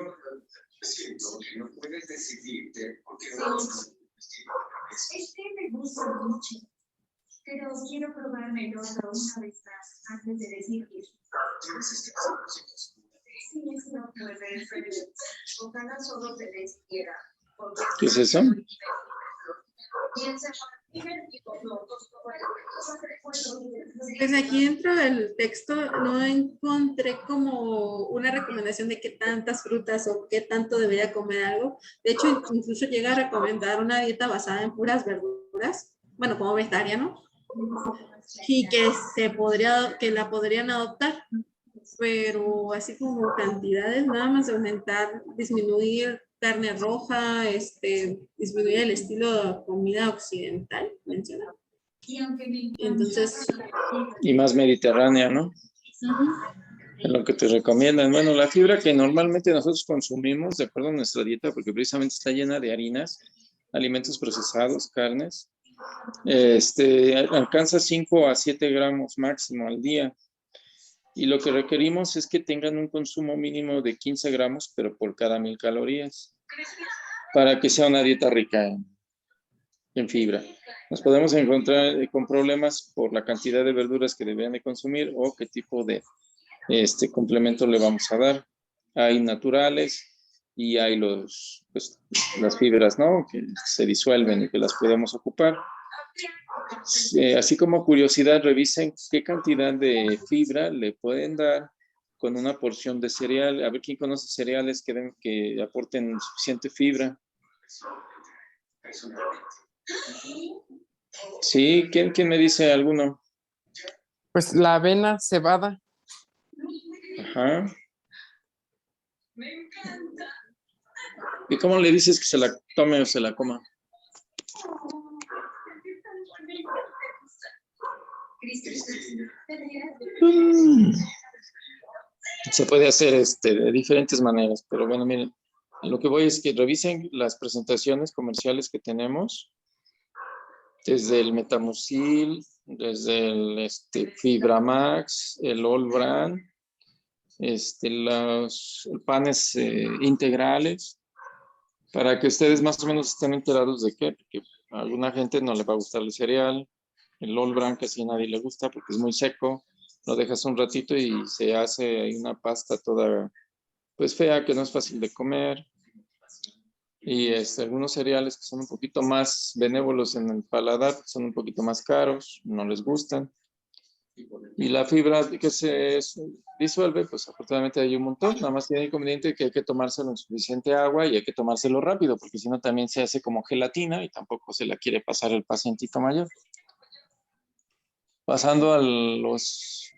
siento que no puedes decidirte porque no. Es que me gusta mucho, pero quiero probármelo una vez más antes de decidir. Sí, eso puede ser. Ojalá solo te decidiera. ¿Qué es eso? Pues aquí dentro del texto no encontré como una recomendación de qué tantas frutas o qué tanto debería comer algo. De hecho, incluso llega a recomendar una dieta basada en puras verduras, bueno, como vegetariano, y que la podrían adoptar, pero así como cantidades, nada más de aumentar, disminuir carne roja, disminuir el estilo de comida occidental, menciona. Entonces, Y más mediterránea, ¿no? Es lo que te recomiendan. Bueno, la fibra que normalmente nosotros consumimos, de acuerdo a nuestra dieta, porque precisamente está llena de harinas, alimentos procesados, carnes, alcanza 5 a 7 gramos máximo al día. Y lo que requerimos es que tengan un consumo mínimo de 15 gramos, pero por cada 1000 calorías, para que sea una dieta rica en fibra. Nos podemos encontrar con problemas por la cantidad de verduras que deberían de consumir o qué tipo de complemento le vamos a dar. Hay naturales y hay las fibras, ¿no? Que se disuelven y que las podemos ocupar. Así como curiosidad, revisen qué cantidad de fibra le pueden dar con una porción de cereal. A ver quién conoce cereales que aporten suficiente fibra. Sí, ¿quién me dice alguno? Pues la avena, cebada. Ajá. ¿Y cómo le dices que se la tome o se la coma? Se puede hacer de diferentes maneras, pero bueno, miren, a lo que voy es que revisen las presentaciones comerciales que tenemos, desde el Metamucil, desde el Fibramax, el All Brand, los panes integrales, para que ustedes más o menos estén enterados de qué, porque a alguna gente no le va a gustar el cereal, el All Brand casi a nadie le gusta porque es muy seco, lo dejas un ratito y se hace ahí una pasta toda pues fea, que no es fácil de comer, y algunos cereales que son un poquito más benévolos en el paladar, son un poquito más caros, no les gustan. Y la fibra que se disuelve, pues afortunadamente hay un montón, nada más tiene el inconveniente que hay que tomárselo en suficiente agua y hay que tomárselo rápido, porque si no también se hace como gelatina y tampoco se la quiere pasar el pacientito mayor. Pasando a los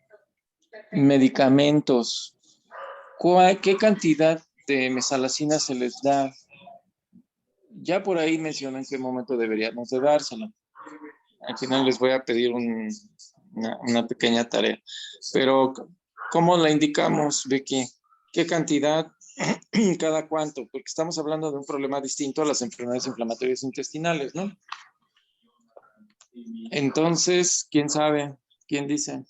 medicamentos, ¿qué cantidad de mesalazina se les da? Ya por ahí mencionan qué momento deberíamos de dárselo. Al final les voy a pedir una pequeña tarea. Pero, ¿cómo la indicamos, Vicky? ¿Qué cantidad? ¿Cada cuánto? Porque estamos hablando de un problema distinto a las enfermedades inflamatorias intestinales, ¿no? Entonces, ¿quién sabe? ¿Quién dice?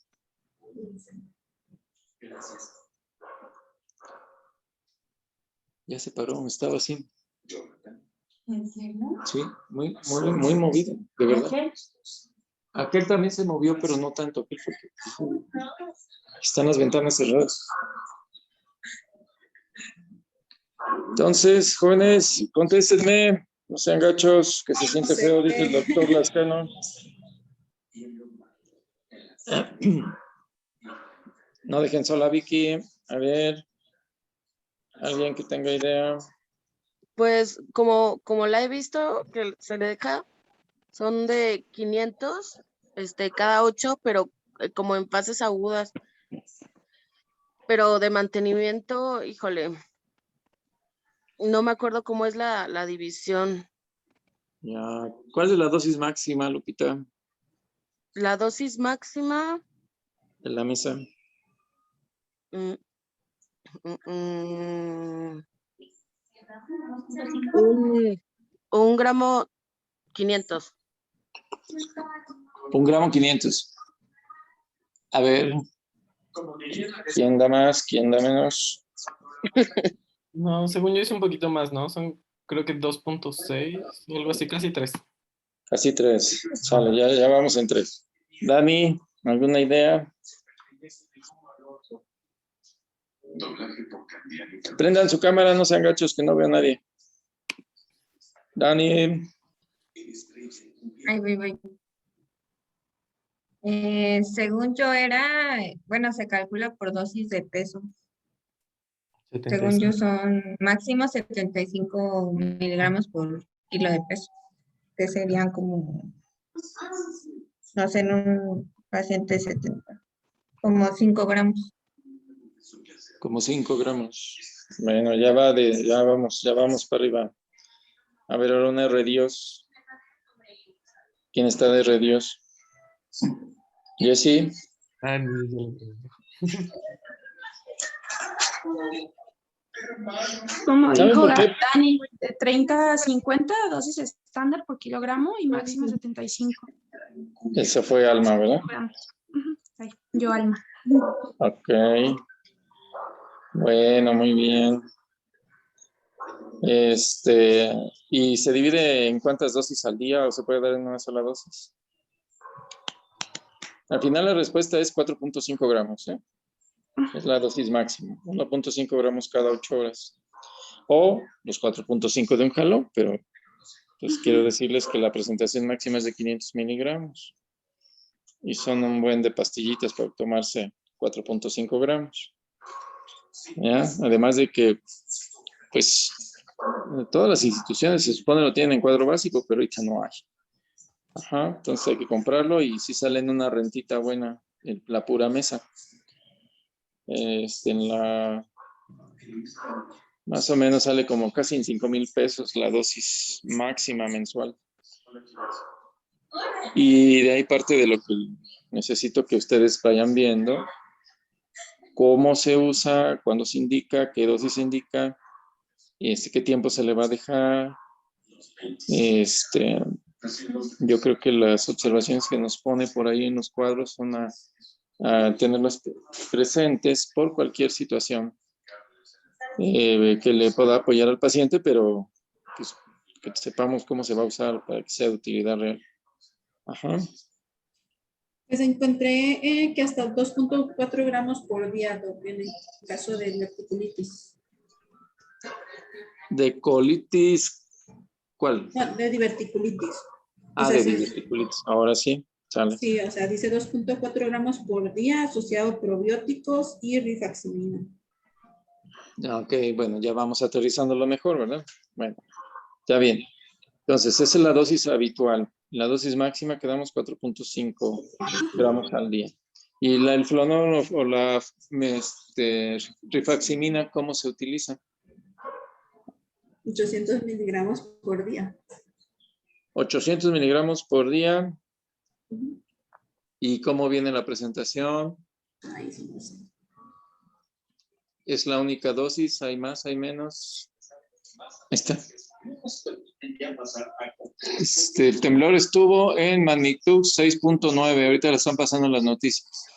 Ya se paró, estaba así. ¿En serio? Sí, muy movido, de verdad. Aquel también se movió, pero no tanto. Aquel fue están las ventanas cerradas. Entonces, jóvenes, contéstenme. No sean gachos, que se siente feo, dice el doctor Lascano. No dejen sola a Vicky. A ver, alguien que tenga idea. Pues como la he visto, que se le deja, son de 500, cada 8, pero como en fases agudas. Pero de mantenimiento, híjole, no me acuerdo cómo es la división. Ya. ¿Cuál es la dosis máxima, Lupita, La dosis máxima, de la mesa? mm, un gramo 500. 1 gramo 500. A ver, ¿quién da más? ¿Quién da menos? No, según yo es un poquito más, ¿no? Son creo que 2.6 o algo así, casi 3. Casi 3. Sale, ya vamos en 3. Dani, ¿alguna idea? Prendan su cámara, no sean gachos, que no vea a nadie. Dani. Ahí voy. Según yo era, bueno, se calcula por dosis de peso. Según yo 75. son máximo 75 miligramos por kilo de peso, que serían como, no sé, en un paciente 70, como 5 gramos. Como 5 gramos. Bueno, ya vamos para arriba. A ver, ahora una R Dios. ¿Quién está de R Dios? Jessy. Ah, no. Como ¿Saben dijo por qué? Dani, de 30 a 50 dosis estándar por kilogramo y máximo 75 Esa fue Alma, ¿verdad? gramos. Ujú, ahí, yo, Alma. Ok. Bueno, muy bien. ¿Y se divide en cuántas dosis al día o se puede dar en una sola dosis? Al final la respuesta es 4.5 gramos, ¿eh? Es la dosis máxima. 1.5 gramos cada 8 horas. O los 4.5 de un jalón, pero pues quiero decirles que la presentación máxima es de 500 miligramos. Y son un buen de pastillitas para tomarse 4.5 gramos. ¿Ya? Además de que, pues, todas las instituciones se supone lo tienen en cuadro básico, pero ahorita no hay. Ajá, entonces hay que comprarlo y si sale en una rentita buena, la pura mesa. Más o menos sale como casi en 5,000 pesos la dosis máxima mensual. Y de ahí parte de lo que necesito que ustedes vayan viendo, cómo se usa, cuándo se indica, qué dosis se indica, qué tiempo se le va a dejar. Yo creo que las observaciones que nos pone por ahí en los cuadros son a tenerlas presentes por cualquier situación que le pueda apoyar al paciente, pero pues, que sepamos cómo se va a usar para que sea de utilidad real. Ajá. Pues encontré que hasta 2.4 gramos por día, en el caso de diverticulitis. ¿De colitis cuál? No, de diverticulitis. Ah, O sea, de sí, diverticulitis. Ahora sí, sale. sí, o sea, dice 2.4 gramos por día asociado a probióticos y rifaximina. Ok, bueno, ya vamos aterrizando lo mejor, ¿verdad? Bueno, ya bien. Entonces, esa es la dosis habitual. La dosis máxima que damos 4.5 gramos al día. Y el flonol o la rifaximina, ¿cómo se utiliza? 800 miligramos por día. 800 miligramos por día. ¿Y cómo viene la presentación? Ahí sí, no sé. ¿Es la única dosis? ¿Hay más? ¿Hay menos? Ahí está. El temblor estuvo en magnitud 6.9. Ahorita le están pasando las noticias.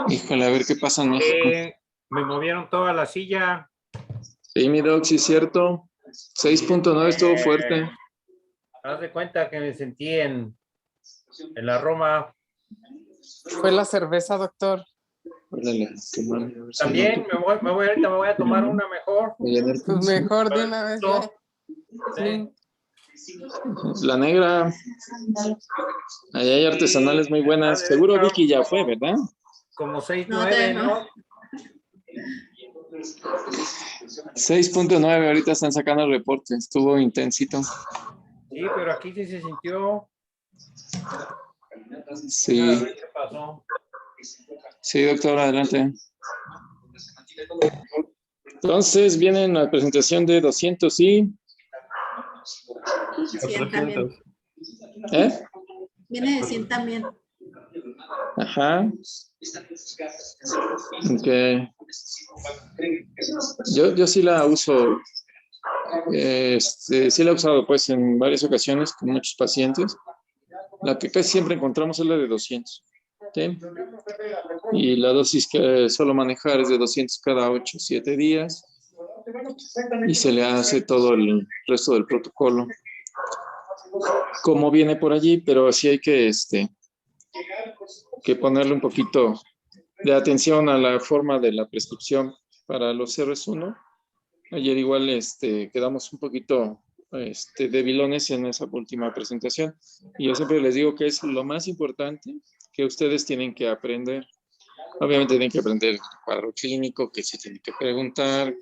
Híjole, a ver qué pasa en México. Me movieron toda la silla. Sí, mi doc, sí es cierto. 6.9 estuvo fuerte. Haz de cuenta que me sentí en la Roma. Fue la cerveza, doctor. Órale, También ahorita me voy a tomar una mejor. Pues mejor de una vez ya. Sí. La negra. Ahí hay artesanales muy buenas. Seguro Vicky ya fue, ¿verdad? Como 6, No, 9, todavía no. ¿no? 6.9, ahorita están sacando el reporte. Estuvo intensito. Sí, pero aquí sí se sintió. Sí. A ver qué pasó. Sí, doctor, adelante. Entonces viene la presentación de 200 y... 100 también. ¿Eh? Viene de 100 también. Ajá. Ok. Yo sí la uso. Sí la he usado pues en varias ocasiones con muchos pacientes. La que casi siempre encontramos es la de 200. ¿Sí? Y la dosis que suelo manejar es de 200 cada 8 o 7 días. Y se le hace todo el resto del protocolo como viene por allí, pero sí hay que ponerle un poquito de atención a la forma de la prescripción para los RS1. Ayer igual quedamos un poquito debilones en esa última presentación. Y yo siempre les digo que es lo más importante que ustedes tienen que aprender. Obviamente tienen que aprender cuadro clínico, que se tienen que preguntar,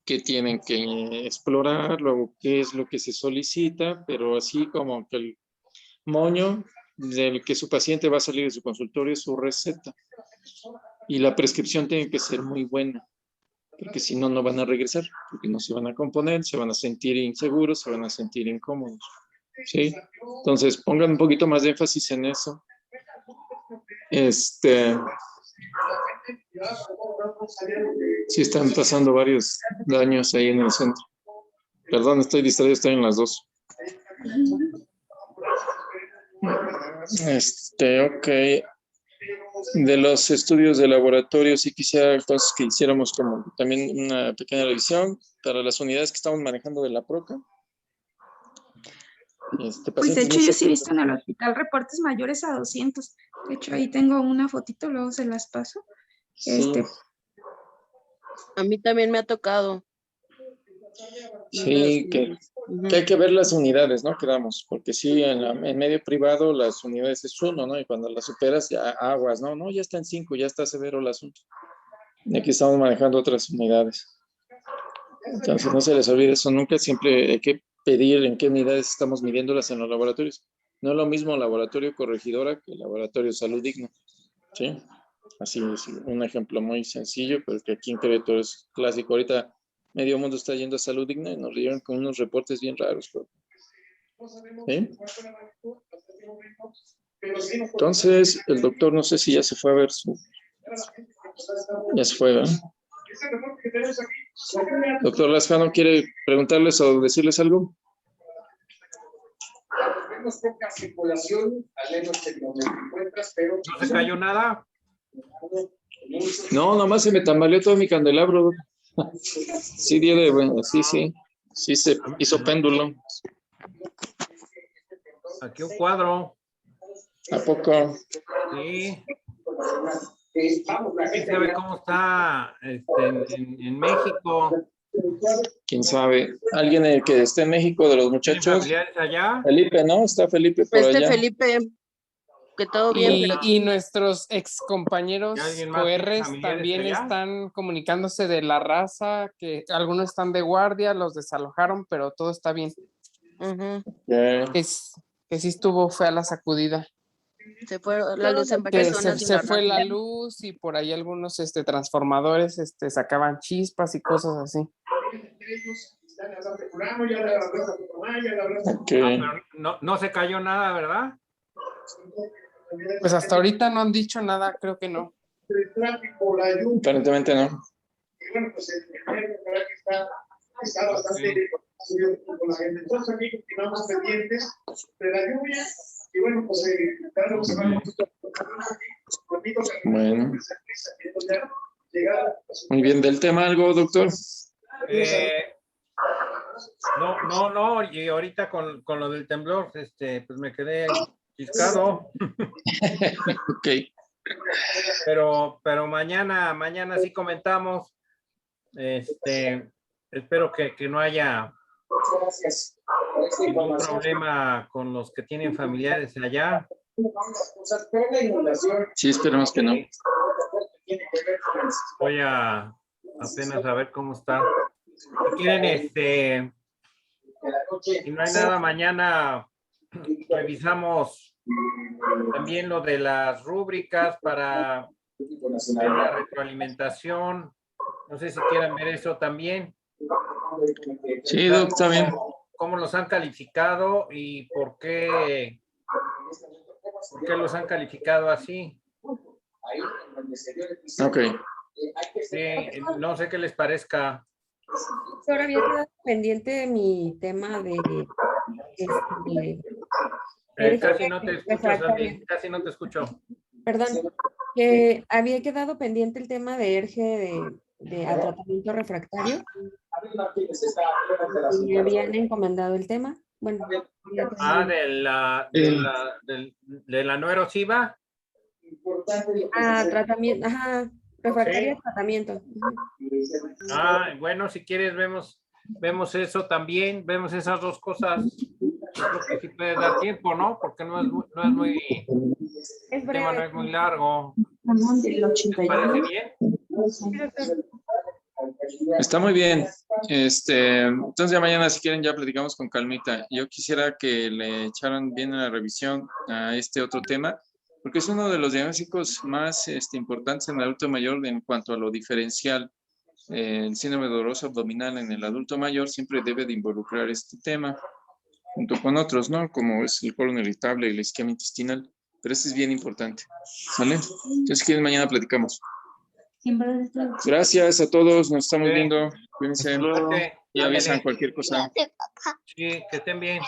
qué tienen que explorar, luego qué es lo que se solicita, pero así como que el moño del que su paciente va a salir de su consultorio es su receta. Y la prescripción tiene que ser muy buena, porque si no, no van a regresar, porque no se van a componer, se van a sentir inseguros, se van a sentir incómodos. ¿Sí? Entonces, pongan un poquito más de énfasis en eso. Sí, están pasando varios daños ahí en el centro. Perdón, estoy distraído, estoy en las dos. Ok. De los estudios de laboratorio, sí quisiera entonces que hiciéramos como también una pequeña revisión para las unidades que estamos manejando de la PROCA. Pues de hecho yo sí he visto en el hospital reportes mayores a 200. De hecho ahí tengo una fotito, luego se las paso. Sí. A mí también me ha tocado. Sí, que hay que ver las unidades, ¿no? Quedamos, porque sí, en medio privado las unidades es 1, ¿no? Y cuando las superas ya aguas, ¿no? No, ya está en 5, ya está severo el asunto. Y aquí estamos manejando otras unidades. Entonces no se les olvide eso nunca, siempre hay que pedir en qué unidades estamos midiéndolas en los laboratorios. No es lo mismo laboratorio Corregidora que laboratorio Salud Digna, ¿sí? Así es un ejemplo muy sencillo, pero que aquí en Querétaro es clásico. Ahorita medio mundo está yendo a Salud Digna y nos dieron con unos reportes bien raros. ¿Sí? Entonces, el doctor no sé si ya se fue a ver su... Ya se fue, ¿verdad? Doctor Lascano, ¿quiere preguntarles o decirles algo? ¿No se cayó nada? No, nomás se me tambaleó todo mi candelabro. Sí, bueno, sí se hizo péndulo. Aquí un cuadro. ¿A poco? Sí. ¿Quién sabe cómo está en México? ¿Quién sabe? ¿Alguien que esté en México de los ¿Tienen muchachos? familiares allá? Felipe, ¿no? Está Felipe por allá. Felipe, que todo bien. Y nuestros ex compañeros ¿Y alguien más tiene coerres familiares también allá? están comunicándose de la raza, que algunos están de guardia, los desalojaron, pero todo está bien. Que sí estuvo fea la sacudida. Se fue la luz en Que varias zonas. se fue la luz y por ahí algunos transformadores sacaban chispas y cosas así. Okay. Pero no se cayó nada, ¿verdad? Pues hasta ahorita no han dicho nada, creo que no. Aparentemente no. Está bastante con la gente. Entonces aquí continuamos pendientes de la lluvia y bueno, pues bueno. Muy bien, del tema algo, doctor. No, y ahorita con lo del temblor, pues me quedé chiscado. Ok. Pero mañana sí comentamos. Espero que no haya ningún problema con los que tienen familiares allá. Sí, esperemos que no. Voy a apenas a ver cómo está. Si quieren, si no hay nada, mañana revisamos también lo de las rúbricas para la retroalimentación. No sé si quieran ver eso también. Sí, Doc, está bien. ¿Cómo los han calificado y por qué los han calificado así? Ok. Sí, no sé qué les parezca. Ahora había quedado pendiente de mi tema de Casi no te escucho, Sandy, casi no te escucho. Perdón, que había quedado pendiente el tema de ERGE de tratamiento refractario. Y me habían encomendado el tema. Bueno, de la no erosiva. Tratamiento, ajá, Refractaria Sí. de tratamiento. Ah, bueno, si quieres vemos eso también, vemos esas dos cosas. Yo creo que sí puede dar tiempo, ¿no? Porque no es muy, Es el tema no breve. es muy largo. Del ¿Te 81. parece bien? Está muy bien. Entonces ya mañana, si quieren, ya platicamos con calmita. Yo quisiera que le echaran bien la revisión a este otro tema, porque es uno de los diagnósticos más importantes en el adulto mayor en cuanto a lo diferencial. El síndrome doloroso abdominal en el adulto mayor siempre debe de involucrar este tema, junto con otros, ¿no? Como es el colon irritable y la isquemia intestinal. Pero este es bien importante, ¿vale? Entonces, si quieren, mañana platicamos. Gracias a todos, nos estamos Sí. viendo. Cuídense. Hasta luego. Y avisan Ándale. cualquier cosa. Sí, que estén bien.